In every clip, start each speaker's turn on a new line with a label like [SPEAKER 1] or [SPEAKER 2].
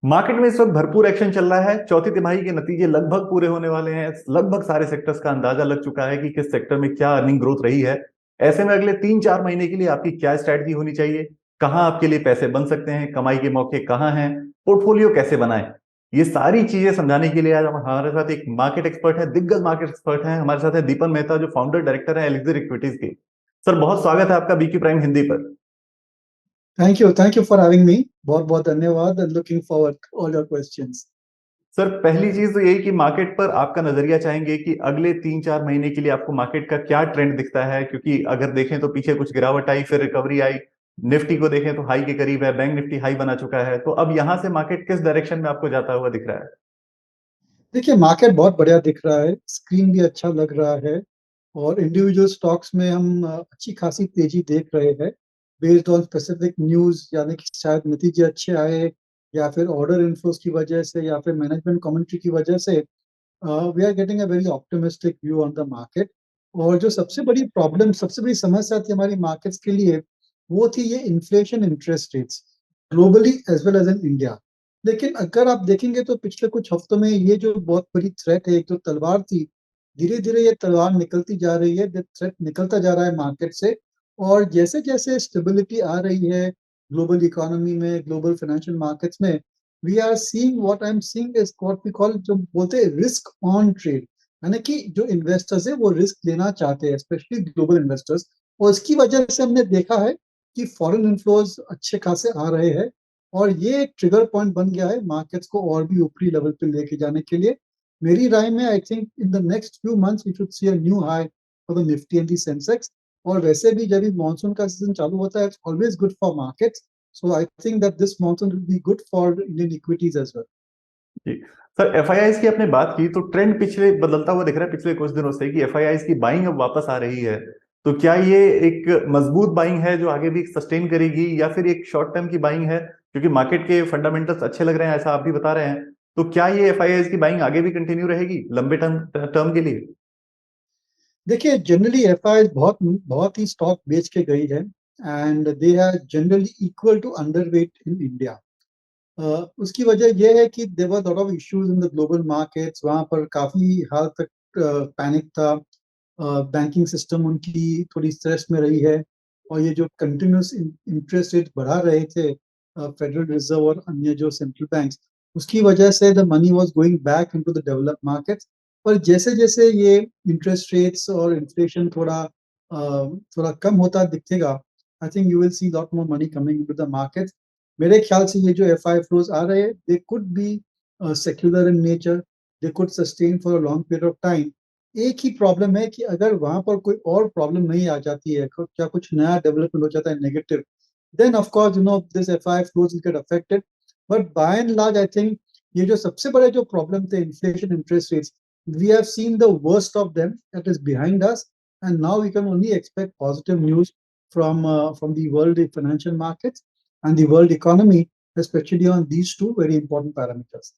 [SPEAKER 1] Market में इस वक्त भरपूर एक्शन चल रहा है। चौथी तिमाही के नतीजे लगभग पूरे होने वाले हैं। लगभग सारे सेक्टर्स का अंदाजा लग चुका है कि किस सेक्टर में क्या अर्निंग ग्रोथ रही है। ऐसे में अगले 3-4 महीने के लिए आपकी क्या स्ट्रैटेजी होनी चाहिए, कहाँ आपके लिए पैसे बन सकते हैं, कमाई के मौके कहाँ हैं, पोर्टफोलियो कैसे बनाएं, ये सारी चीजें समझाने के लिए आज हमारे साथ एक मार्केट एक्सपर्ट है, दिग्गज मार्केट एक्सपर्ट है। हमारे साथ है दीपन मेहता, जो फाउंडर डायरेक्टर है एलिक्सिर इक्विटीज के। सर, बहुत स्वागत है आपका बीक्यू प्राइम हिंदी पर।
[SPEAKER 2] Thank you for having me. बहुत बहुत धन्यवाद and looking forward all your questions.
[SPEAKER 1] Sir, पहली चीज तो यही कि मार्केट पर आपका नजरिया चाहेंगे कि अगले 3-4 महीने के लिए आपको मार्केट का क्या ट्रेंड दिखता है, क्योंकि अगर देखें तो पीछे कुछ गिरावट आई, फिर रिकवरी आई। निफ्टी को देखें तो हाई के करीब है, बैंक निफ्टी हाई बना चुका है। तो अब यहां से मार्केट किस डायरेक्शन में आपको जाता हुआ दिख रहा है?
[SPEAKER 2] देखिए, मार्केट बहुत बढ़िया दिख रहा है, स्क्रीन भी अच्छा लग रहा है और इंडिविजुअल स्टॉक्स में हम अच्छी खासी तेजी देख रहे हैं बेस्ड ऑन स्पेसिफिक न्यूज़, यानी कि शायद नतीजे अच्छे आए या फिर ऑर्डर इनफ्लोस की वजह से या फिर मैनेजमेंट कमेंट्री की वजह से we are getting a very optimistic view on the market. और जो सबसे बड़ी समस्या थी हमारी मार्केट्स के लिए, वो थी ये inflation, interest rates, globally as well as in India. लेकिन अगर आप देखेंगे तो पिछले कुछ हफ्तों में ये जो बहुत बड़ी थ्रेट है, एक जो तलवार थी, धीरे धीरे ये तलवार निकलती जा रही है, थ्रेट निकलता जा रहा है मार्केट से। और जैसे जैसे स्टेबिलिटी आ रही है ग्लोबल इकोनॉमी में, ग्लोबल फाइनेंशियल मार्केट्स में, we are seeing, what I am seeing is what we call, जो बोलते हैं रिस्क ऑन ट्रेड, यानी कि जो इन्वेस्टर्स है वो रिस्क लेना चाहते हैं, स्पेशली ग्लोबल इन्वेस्टर्स। और इसकी वजह से हमने देखा है कि फॉरेन इन्फ्लोज अच्छे खासे आ रहे हैं और ये एक ट्रिगर पॉइंट बन गया है मार्केट्स को और भी ऊपरी लेवल पे लेके जाने के लिए। मेरी राय में I think in the next few months we should see a new high for the Nifty and the Sensex. और वैसे भी जब भी मानसून का सीजन चालू होता है, it's always good for markets. So I think that this monsoon will be good for Indian equities as well.
[SPEAKER 1] जी। सर, एफआईआईज की आपने बात की तो ट्रेंड पिछले बदलता हुआ दिख रहा है पिछले कुछ दिनों से कि एफआईआईज की बाइंग अब वापस आ रही है। तो क्या ये एक मजबूत बाइंग है जो आगे भी सस्टेन करेगी, या फिर एक शॉर्ट टर्म की बाइंग है, क्योंकि मार्केट के फंडामेंटल्स अच्छे लग रहे हैं ऐसा आप भी बता रहे हैं। तो क्या ये एफआईआईज की बाइंग आगे भी कंटिन्यू रहेगी लंबे टर्म टर्म के लिए?
[SPEAKER 2] देखिए, जनरली एफ आई बहुत बहुत ही स्टॉक बेच के गई है and they are generally equal to underweight in India. उसकी वजह यह है कि there were lot of issues in the global markets, वहाँ पर काफी हाल तक पैनिक था। बैंकिंग सिस्टम उनकी थोड़ी स्ट्रेस में रही है और ये जो कंटिन्यूस इंटरेस्ट रेट बढ़ा रहे थे फेडरल रिजर्व और अन्य जो सेंट्रल बैंक्स, उसकी वजह से the money was going back into the developed markets. पर जैसे जैसे ये इंटरेस्ट रेट्स और इन्फ्लेशन थोड़ा कम होता दिखेगा, I think you will see lot more money coming into the markets. मेरे ख्याल से ये जो एफ आई फ्लोज आ रहे हैं, they could be secular in nature, they could sustain for a long period of time. एक ही प्रॉब्लम है कि अगर वहां पर कोई और प्रॉब्लम नहीं आ जाती है, क्या कुछ नया डेवलपमेंट हो जाता है negative, then of course this FI flows will get affected. But by and large I think ये जो सबसे बड़े जो प्रॉब्लम थे, inflation, interest rates, we have seen the worst of them, that is behind us. And now we can only expect positive news from the world financial markets and the world economy, especially on these two very important parameters.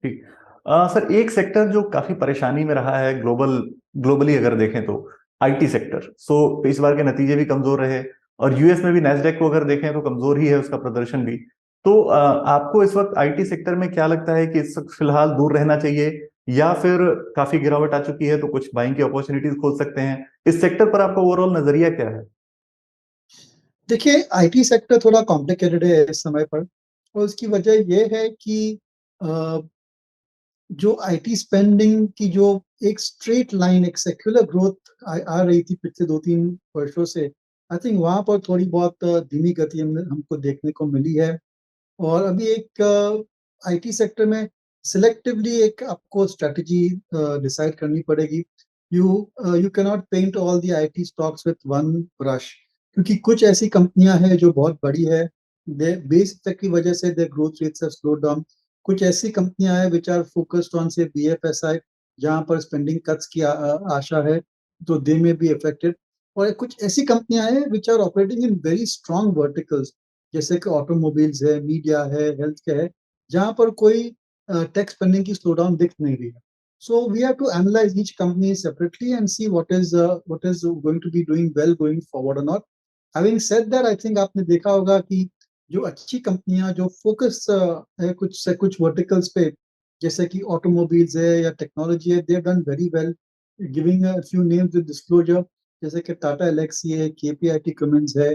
[SPEAKER 1] ठीक। Sir, एक sector जो काफी परेशानी में रहा है globally अगर देखें तो आईटी सेक्टर। सो इस बार के नतीजे भी कमजोर रहे, और यूएस में भी नैस्डैक को अगर देखें तो कमजोर ही है उसका प्रदर्शन भी। तो आपको इस वक्त आईटी सेक्टर में क्या लगता है कि इस वक्त फिलहाल दूर रहना चाहिए, या फिर काफी गिरावट आ चुकी है तो कुछ बाइंग की अपॉर्चुनिटीज खोज सकते हैं? इस सेक्टर पर आपका ओवरऑल नजरिया क्या है?
[SPEAKER 2] देखिए, आईटी सेक्टर थोड़ा कॉम्प्लिकेटेड है इस समय पर और उसकी वजह यह है कि अ, जो आईटी स्पेंडिंग की जो एक स्ट्रेट लाइन, एक सेक्युलर ग्रोथ आ रही थी पिछले 2-3 वर्षों से, आई थिंक वहां पर थोड़ी बहुत धीमी गति हमको देखने को मिली है। और अभी एक आईटी सेक्टर में सिलेक्टिवली एक आपको स्ट्रेटजी डिसाइड करनी पड़ेगी। You you can not paint all the IT stocks with one brush, क्योंकि कुछ ऐसी कंपनियां हैं जो बहुत बड़ी है, बेस इफेक्ट की वजह से their growth rates have slowed down. कुछ ऐसी कंपनियां हैं विच आर फोकस्ड ऑन से बीएफएसआई, जहां पर स्पेंडिंग कट्स की आशा है, तो दे में बी अफेक्टेड। और कुछ ऐसी कंपनियां हैं which are operating in very strong verticals, जैसे कि ऑटोमोबाइल्स है, मीडिया है, हेल्थ केयर है, जहां पर कोई टेक स्पेंडिंग की स्लो डाउन दिख नहीं रही है। So we have to analyse each company separately and see what is going to be doing well going forward और not. Having said that, I think आपने देखा होगा कि जो अच्छी कंपनियां जो फोकस है कुछ से कुछ वर्टिकल्स पे, जैसे कि ऑटोमोबाइल्स है या टेक्नोलॉजी है, they done very well. Giving a few names with disclosure, जैसे कि टाटा एलेक्सी है, केपीआईटी कमिंस है,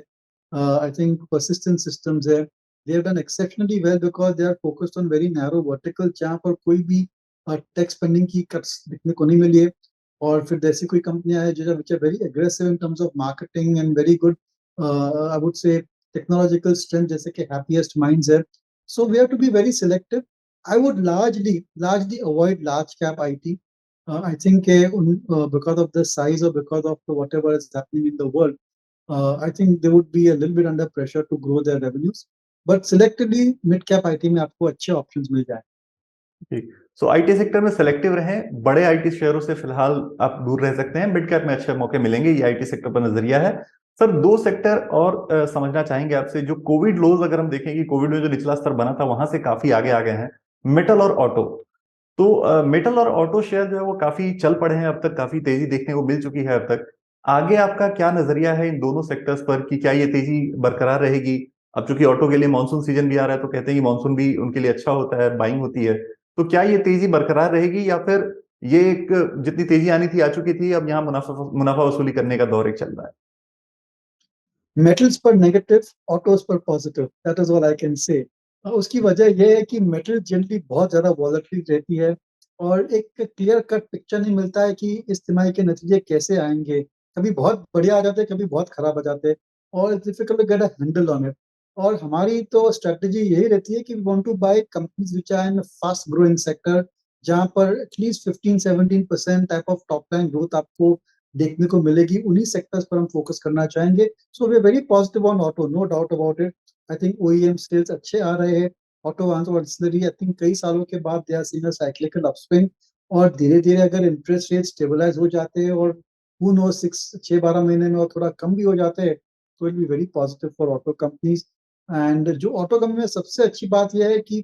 [SPEAKER 2] आई थिंक परसिस्टेंट सिस्टम्स है। They have done exceptionally well because they are focused on very narrow vertical, जहाँ पर कोई भी टेक स्पेंडिंग की कट्स दिखने को नहीं मिली है। और फिर ऐसी कोई कंपनियां हैं जो which are very aggressive in terms of marketing and very good, I would say, technological strength, जैसे कि happiest minds है. So we have to be very selective. I would largely avoid large cap IT. I think because of the size or because of whatever is happening in the world, I think they would be a little bit under pressure to grow their revenues. But selectively mid cap IT में आपको अच्छे options मिल जाए.
[SPEAKER 1] जी। सो IT sector में selective रहें, बड़े IT शेयरों से फिलहाल आप दूर रह सकते हैं, मिड कैप में अच्छे मौके मिलेंगे, ये आईटी सेक्टर पर नजरिया है। सर दो सेक्टर और समझना चाहेंगे आपसे, जो कोविड लोज अगर हम देखें कि कोविड में जो निचला स्तर बना था वहां से काफी आगे आ गए हैं, मेटल और ऑटो। तो मेटल और ऑटो शेयर जो है वो काफी चल पड़े हैं, अब तक काफी तेजी देखने को मिल चुकी है अब तक। आगे आपका क्या नजरिया है इन दोनों सेक्टर्स पर कि क्या ये तेजी बरकरार रहेगी? अब चूंकि ऑटो के लिए मानसून सीजन भी आ रहा है, तो कहते हैं कि मानसून भी उनके लिए अच्छा होता है, बाइंग होती है। तो क्या ये तेजी बरकरार रहेगी, या फिर ये एक जितनी तेजी आनी थी आ चुकी थी, अब यहाँ मुनाफा मुनाफा वसूली करने का दौर एक चल रहा है?
[SPEAKER 2] मेटल्स पर नेगेटिव, ऑटोज पर positive, that is all I can say. उसकी वजह यह है कि मेटल जनरली बहुत ज्यादा वॉलेटिल रहती है, और एक क्लियर कट पिक्चर नहीं मिलता है कि इस तिमाही के नतीजे कैसे आएंगे। कभी बहुत बढ़िया आ जाते हैं, कभी बहुत खराब आ जाते हैं, और it's difficult to get a handle on it. और हमारी तो स्ट्रेटजी यही रहती है कि we want to buy companies which are in fast growing sector, जहां पर at least 15-17% type of top line growth आपको देखने को मिलेगी। उन्हीं सेक्टर्स पर हम फोकस करना चाहेंगे। So we're very positive on auto, no doubt about it. I think OEM sales अच्छे आ रहे हैं। ऑटो और ancillary, I think कई सालों के बाद they are seeing a cyclical upswing, और धीरे धीरे अगर इंटरेस्ट रेट स्टेबलाइज हो जाते हैं, और who knows 6-12 महीने में और थोड़ा कम भी हो जाते हैं, तो it be very positive for auto companies. And जो ऑटो कंपनी में सबसे अच्छी बात यह है कि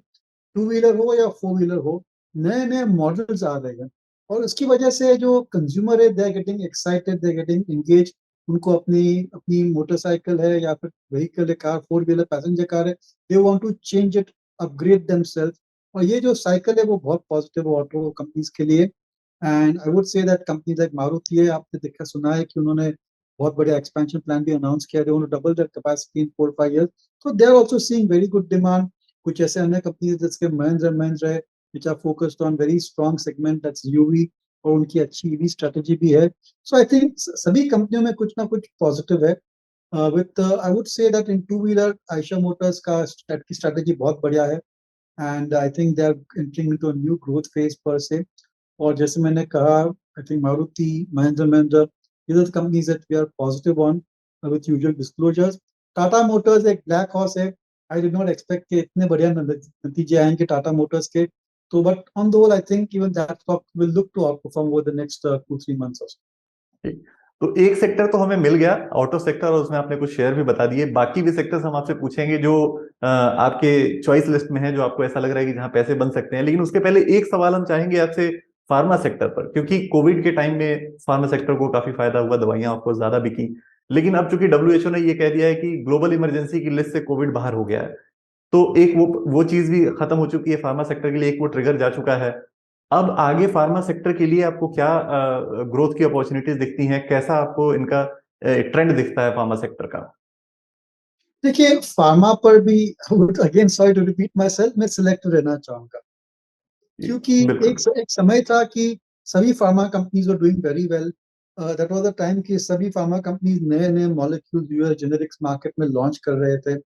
[SPEAKER 2] टू व्हीलर हो या फोर व्हीलर हो, नए नए मॉडल्स आ रहे हैं, और उसकी वजह से जो कंज्यूमर है, they are getting excited, they are getting engage. उनको अपनी अपनी मोटरसाइकिल है या फिर व्हीकल है, car, four wheeler passenger car है, they want to change it, upgrade themselves. और ये जो साइकिल है वो बहुत पॉजिटिव है ऑटो कंपनीज के लिए। And I would say that company like Maruti है, आपने देखा सुना है कि उन्होंने बहुत बड़े एक्सपेंशन प्लान भी अनाउंस किया, they want to double their capacity in 4-5 years। तो they are also seeing very good demand. कुछ ऐसे अन्य कंपनीज जैसे महिंद्रा है, which are focused on very strong segment, that's UV, और उनकी अच्छी ईवी स्ट्रेटेजी भी है। सो आई थिंक सभी कंपनियों में कुछ ना कुछ पॉजिटिव है। With I would say that in two wheeler Eicher Motors का स्ट्रेटेजी बहुत बढ़िया है, and I think they are entering into a new growth phase per se. और जैसे मैंने कहा, I think Maruti, Mahindra, these are the companies that we are positive on, with usual disclosures. Tata Motors एक black horse है। I did not expect कि इतने बढ़िया नतीजे आएंगे टाटा मोटर्स के। तो but on the whole I think even that stock will look to outperform over the next 2-3 months or so.
[SPEAKER 1] ठीक। तो एक सेक्टर तो हमें मिल गया, ऑटो सेक्टर, और उसमें आपने कुछ शेयर भी बता दिए। बाकी भी सेक्टर्स हम आपसे पूछेंगे जो आपके चॉइस लिस्ट में है, जो आपको ऐसा लग रहा है कि जहां पैसे बन सकते हैं। लेकिन उसके पहले एक सवाल हम चाहेंगे आपसे फार्मा सेक्टर पर, क्योंकि कोविड के टाइम में फार्मा सेक्टर को काफी फायदा हुआ, दवाइयां आपको ज्यादा बिकी। लेकिन अब चूंकि डब्ल्यूएचओ ने ये कह दिया है कि ग्लोबल इमरजेंसी की लिस्ट से कोविड बाहर हो गया है, तो एक वो चीज भी खत्म हो चुकी है फार्मा सेक्टर के लिए, एक वो ट्रिगर जा चुका है। अब आगे फार्मा सेक्टर के लिए आपको क्या ग्रोथ की अपॉर्चुनिटीज दिखती हैं, कैसा आपको इनका ट्रेंड दिखता है फार्मा सेक्टर का?
[SPEAKER 2] देखिए, फार्मा पर भी again sorry to repeat myself, मैं सिलेक्ट रहना चाहूंगा।
[SPEAKER 1] जी,
[SPEAKER 2] क्योंकि
[SPEAKER 1] बिल्कुल।
[SPEAKER 2] एक समय था कि सभी pharma companies were doing very well. That was the time कि सभी फार्मा कंपनीज नए नए मॉलिक्यूल यूएस जेनेरिक्स मार्केट में लॉन्च कर रहे थे,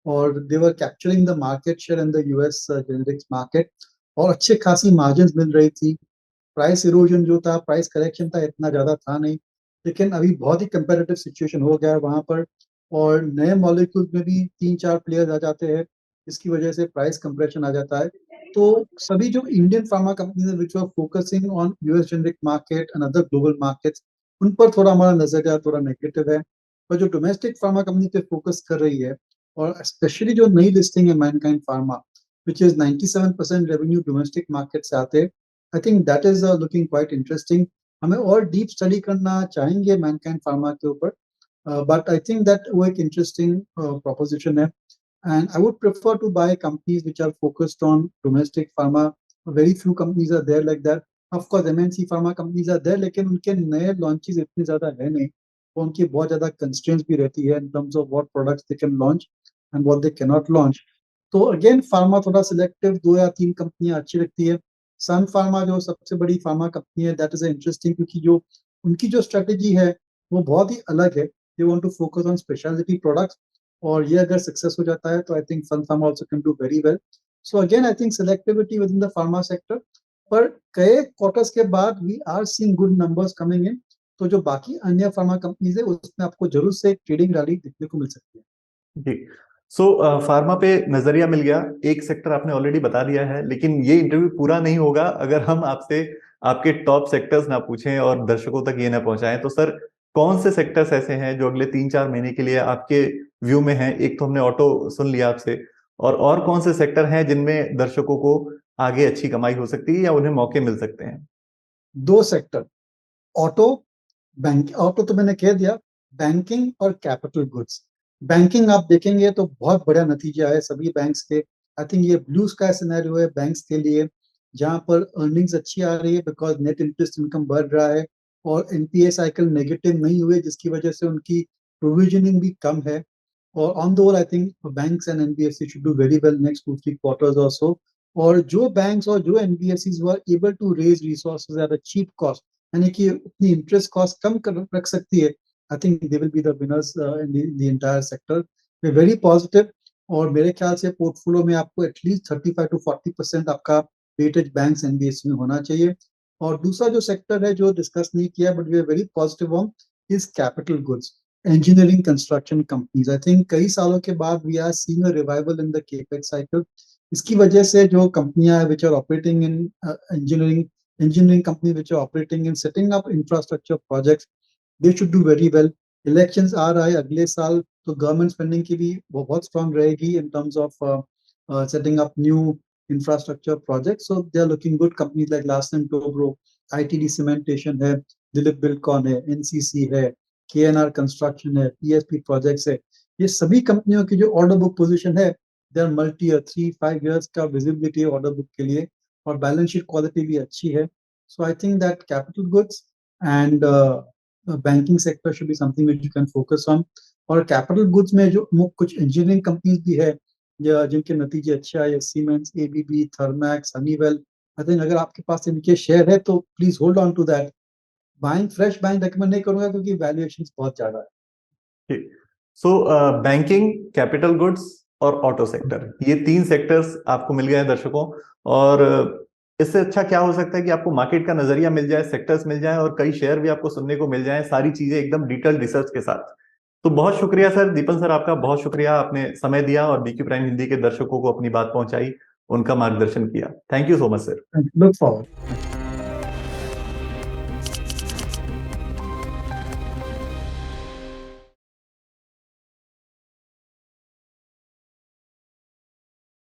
[SPEAKER 2] और they were capturing the market share in the US generics market, और अच्छे खासी मार्जिन मिल रही थी। प्राइस इरोजन जो था, प्राइस करेक्शन था, इतना ज्यादा था नहीं। लेकिन अभी बहुत ही कंपेरेटिव सिचुएशन हो गया है वहां पर, और नए मॉलिक्यूल में भी 3-4 प्लेयर्स आ जाते हैं, इसकी वजह से प्राइस कंप्रेशन आ जाता है। तो सभी जो Indian pharma companies which are focusing on US generic market and other global markets, उन पर थोड़ा हमारा नजरिया थोड़ा नेगेटिव है। पर जो डोमेस्टिक फार्मा कंपनी पे फोकस कर रही है, और स्पेशली जो नई लिस्टिंग है Mankind pharma, which is 97% revenue domestic market से आते हैं, आई think that is looking quite interesting. हमें और डीप स्टडी करना चाहेंगे मैनकाइंड फार्मा के ऊपर, बट आई थिंक दैट वो एक इंटरेस्टिंग प्रोपोजिशन है। And I would prefer to buy companies which are focused on domestic pharma. Very few companies are there like that. Of course, MNC pharma companies are there, लेकिन उनके नए launches इतने ज़्यादा है नहीं, तो उनकी बहुत ज़्यादा constraints भी रहती है in terms of what products they can launch and what they cannot launch. तो again, pharma थोड़ा selective, 2 या 3 कंपनियां अच्छी लगती है. सन फार्मा जो सबसे बड़ी फार्मा कंपनी है, that is interesting क्योंकि जो उनकी जो strategy है वो बहुत ही अलग है. They want to focus on specialty products. और ये अगर सक्सेस हो जाता है तो I think Sun Pharma also can do very well. So again I think selectivity within the pharma sector, पर कई क्वार्टर्स के बाद we are seeing good numbers coming in. तो जो बाकी अन्य फार्मा कंपनीज है उसमें आपको जरूर से ट्रेडिंग रैली देखने को मिल सकती है.
[SPEAKER 1] जी. सो फार्मा पे नजरिया मिल गया, एक सेक्टर आपने ऑलरेडी बता दिया है, लेकिन ये इंटरव्यू पूरा नहीं होगा अगर हम आपसे आपके टॉप सेक्टर्स ना पूछें और दर्शकों तक ये ना पहुंचाएं. तो सर, कौन से सेक्टर्स ऐसे हैं जो अगले 3-4 महीने के लिए आपके व्यू में हैं? एक तो हमने ऑटो सुन लिया आपसे, और कौन से सेक्टर हैं जिनमें दर्शकों को आगे अच्छी कमाई हो सकती है या उन्हें मौके मिल सकते हैं?
[SPEAKER 2] 2 सेक्टर, ऑटो, बैंक. ऑटो तो मैंने कह दिया. बैंकिंग और कैपिटल गुड्स. बैंकिंग आप देखेंगे तो बहुत बड़ा नतीजा है सभी बैंक्स के. आई थिंक ये ब्लू स्काई सिनेरियो है बैंक्स के लिए, जहां पर अर्निंग्स अच्छी आ रही है बिकॉज नेट इंटरेस्ट इनकम बढ़ रहा है और एनपीए साइकिल नेगेटिव नहीं हुए, जिसकी वजह से उनकी प्रोविजनिंग भी कम है. और on the whole I think banks and NBFC should do very well next 2-3 quarters और सो. और जो बैंक्स और जो NBFCs were able to raise resources at a cheap cost, यानी कि अपनी इंटरेस्ट कॉस्ट कम कर रख सकती है, I think they will be the winners in the entire sector. Way very positive. और मेरे ख्याल से पोर्टफोलियो में आपको एटलीस्ट 35-40% आपका वेटेज बैंक्स एनबीएफसी में होना चाहिए. और दूसरा जो सेक्टर है जो डिस्कस नहीं किया but we are very positive on is capital goods, engineering construction companies. I think कई सालों के बाद we are seeing a revival in the capex cycle. इसकी वजह से जो कंपनियां which are operating in engineering companies which are operating in setting up infrastructure projects, they should do very well. Elections आ रहा है अगले साल, तो गवर्नमेंट स्पेंडिंग की भी वो बहुत स्ट्रांग रहेगी in terms of setting up new infrastructure projects. So they are looking good. Companies like Larsen & Toubro, ITD Cementation है, दिलीप बिल्डकॉन है, एनसीसी है, KNR कंस्ट्रक्शन है, PSP प्रोजेक्ट्स है. ये सभी कंपनियों की जो ऑर्डर बुक पोजीशन है, they are multi year, 3-5 years का विजिबिलिटी है ऑर्डर बुक के लिए, और बैलेंस शीट क्वालिटी भी अच्छी है. So I think that capital goods and banking sector should be something which you can focus on. और कैपिटल गुड्स में जो कुछ इंजीनियरिंग कंपनीज भी है जिनके नतीजे अच्छे आए, Siemens, ABB, Thermax, Honeywell. I think अगर आपके पास इनके शेयर है तो please hold on to that. Buying fresh buying recommend नहीं करूंगा क्योंकि वैल्यूएशंस बहुत ज्यादा है.
[SPEAKER 1] सो बैंकिंग, कैपिटल गुड्स और ऑटो सेक्टर, ये 3 सेक्टर्स आपको मिल गए हैं दर्शकों. और इससे अच्छा क्या हो सकता है कि आपको मार्केट का नजरिया मिल जाए, सेक्टर्स मिल जाए और कई शेयर भी आपको सुनने को मिल जाए, सारी चीजें एकदम डिटेल्ड रिसर्च के साथ. तो बहुत शुक्रिया सर, दीपन सर, आपका बहुत शुक्रिया. आपने समय दिया और बीक्यू प्राइम हिंदी के दर्शकों को अपनी बात पहुंचाई, उनका मार्गदर्शन किया. Thank you so much sir.
[SPEAKER 2] Look forward.